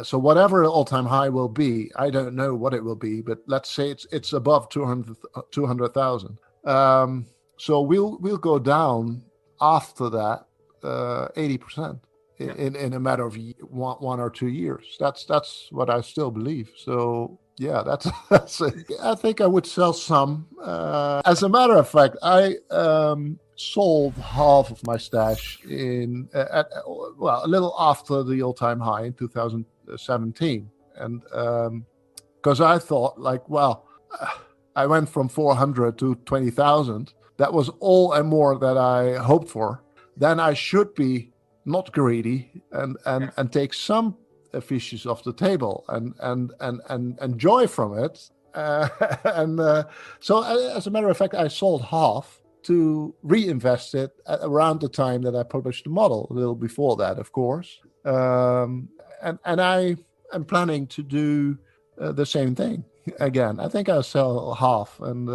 So whatever the all-time high will be, I don't know what it will be, but let's say it's above 200,000. So we'll go down after that 80% in a matter of 1 or 2 years. That's what I still believe. So yeah, that's I think I would sell some. As a matter of fact, I sold half of my stash in a little after the all-time high in 2017, and because I thought I went from 400 to 20,000. That was all and more that I hoped for. Then I should be not greedy and take some fishes off the table and enjoy from it. So as a matter of fact, I sold half to reinvest it at around the time that I published the model, a little before that, of course. And I am planning to do the same thing again. I think I'll sell half and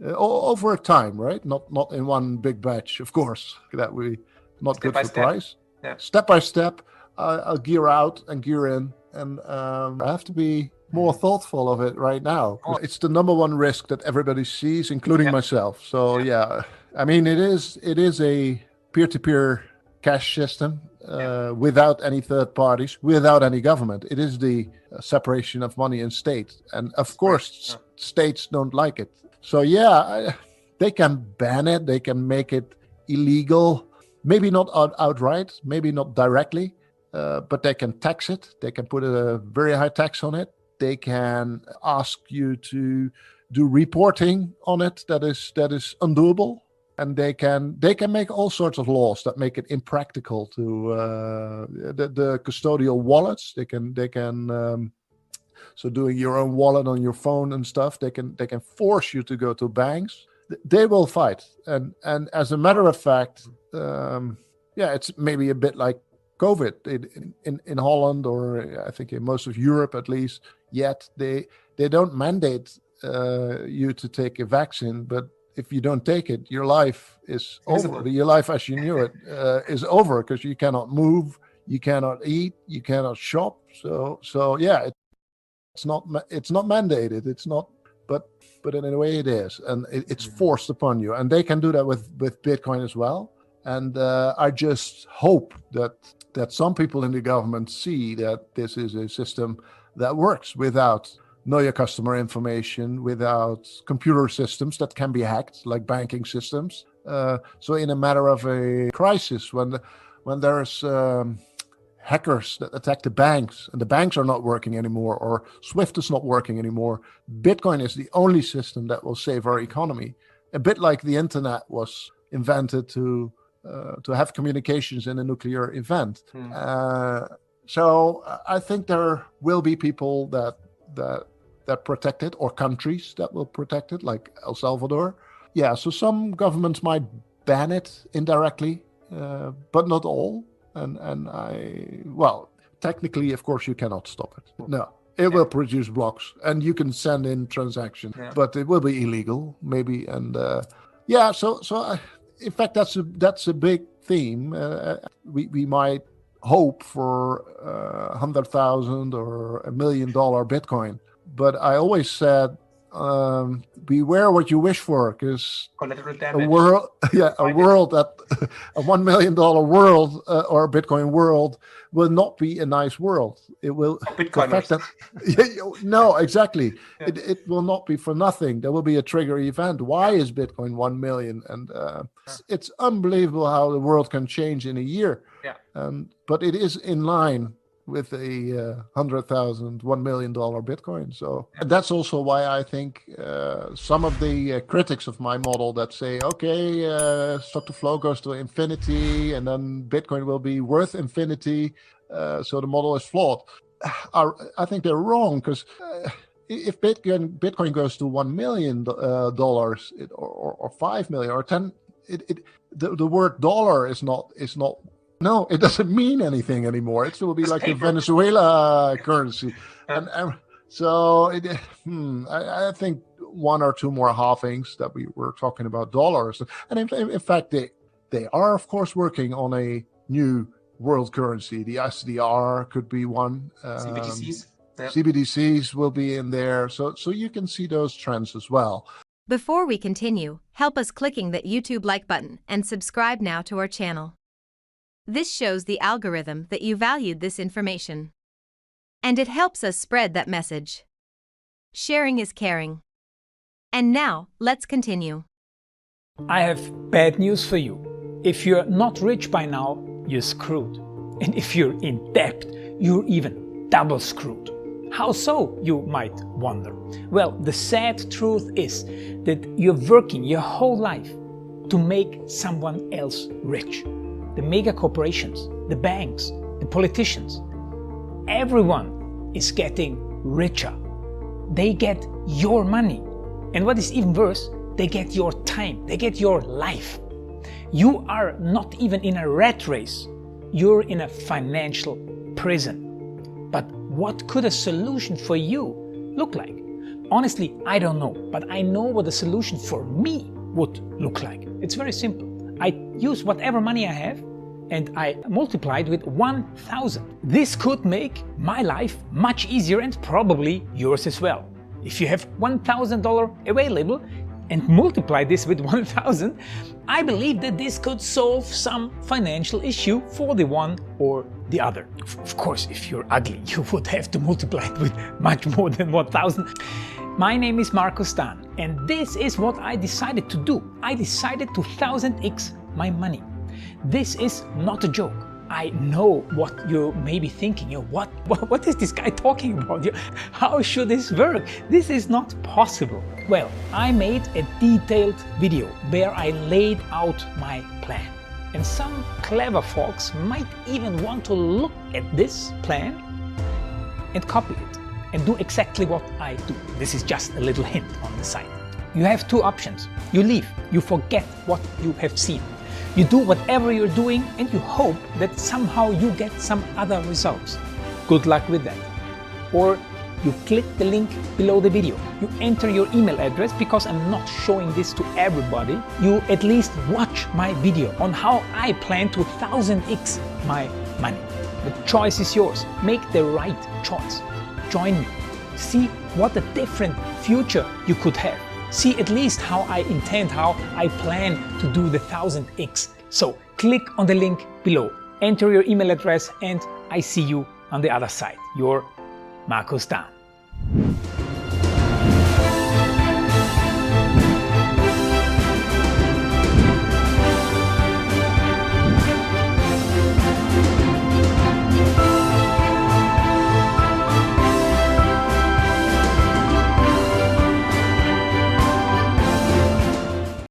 over time, right? Not in one big batch, of course. That we not good for price. Yeah. Step by step, I'll gear out and gear in, and I have to be more thoughtful of it right now. It's the number one risk that everybody sees, including myself. So yeah, I mean, it is a peer-to-peer cash system without any third parties, without any government. It is the separation of money and state, and of course, states don't like it. So yeah, they can ban it, they can make it illegal, maybe not outright, maybe not directly, but they can tax it. They can put a very high tax on it. They can ask you to do reporting on it that is undoable, and they can make all sorts of laws that make it impractical to the custodial wallets. They can. So doing your own wallet on your phone and stuff, they can force you to go to banks. They will fight, and as a matter of fact, it's maybe a bit like COVID in Holland, or I think in most of Europe at least. Yet they don't mandate you to take a vaccine, but if you don't take it, your life is over. Your life as you knew it is over, because you cannot move, you cannot eat, you cannot shop. So yeah. It's not mandated. It's not, but in a way it is, and it's forced upon you. And they can do that with Bitcoin as well. And I just hope that some people in the government see that this is a system that works without know your customer information, without computer systems that can be hacked, like banking systems. So in a matter of a crisis, when there's hackers that attack the banks, and the banks are not working anymore, or SWIFT is not working anymore, Bitcoin is the only system that will save our economy. A bit like the internet was invented to have communications in a nuclear event. So I think there will be people that protect it, or countries that will protect it, like El Salvador. Yeah, so some governments might ban it indirectly, but not all. And technically, of course, you cannot stop it. No, it will produce blocks, and you can send in transactions, but it will be illegal, maybe. And so in fact, that's a big theme. We might hope for 100,000 or $1 million Bitcoin, but I always said, beware what you wish for, because a world that a $1 million world or a Bitcoin world will not be a nice world. It will. No, exactly. Yeah. It will not be for nothing. There will be a trigger event. Why is Bitcoin 1 million? And it's unbelievable how the world can change in a year. Yeah. But it is in line with a 100,000, $1 million Bitcoin. So that's also why I think some of the critics of my model that say, okay, stock to flow goes to infinity, and then Bitcoin will be worth infinity, so the model is flawed. I think they're wrong, because if Bitcoin goes to $1 million or 5 million or 10, the word dollar is not. No, it doesn't mean anything anymore. It will be like the Venezuela currency. And so I think one or two more halvings that we were talking about dollars. And in fact, they are, of course, working on a new world currency. The SDR could be one. CBDCs. Yep. CBDCs will be in there. So you can see those trends as well. Before we continue, help us clicking that YouTube like button and subscribe now to our channel. This shows the algorithm that you valued this information. And it helps us spread that message. Sharing is caring. And now, let's continue. I have bad news for you. If you're not rich by now, you're screwed. And if you're in debt, you're even double screwed. How so, you might wonder? Well, the sad truth is that you're working your whole life to make someone else rich. The mega corporations, the banks, the politicians, everyone is getting richer. They get your money. And what is even worse, they get your time, they get your life. You are not even in a rat race, you're in a financial prison. But what could a solution for you look like? Honestly, I don't know, but I know what a solution for me would look like. It's very simple. I use whatever money I have and I multiply it with 1,000. This could make my life much easier and probably yours as well. If you have $1,000 available and multiply this with 1,000, I believe that this could solve some financial issue for the one or the other. Of course, if you're ugly, you would have to multiply it with much more than 1,000. My name is Markus Dahn, and this is what I decided to do. I decided to 1000x my money. This is not a joke. I know what you may be thinking. What is this guy talking about? How should this work? This is not possible. Well, I made a detailed video where I laid out my plan. And some clever folks might even want to look at this plan and copy it and do exactly what I do. This is just a little hint on the side. You have two options. You leave, you forget what you have seen. You do whatever you're doing and you hope that somehow you get some other results. Good luck with that. Or you click the link below the video. You enter your email address because I'm not showing this to everybody. You at least watch my video on how I plan to 1000x my money. The choice is yours. Make the right choice. Join me. See what a different future you could have. See at least how I intend, how I plan to do the 1000x. So click on the link below, enter your email address, and I see you on the other side. Your Markus Dahn.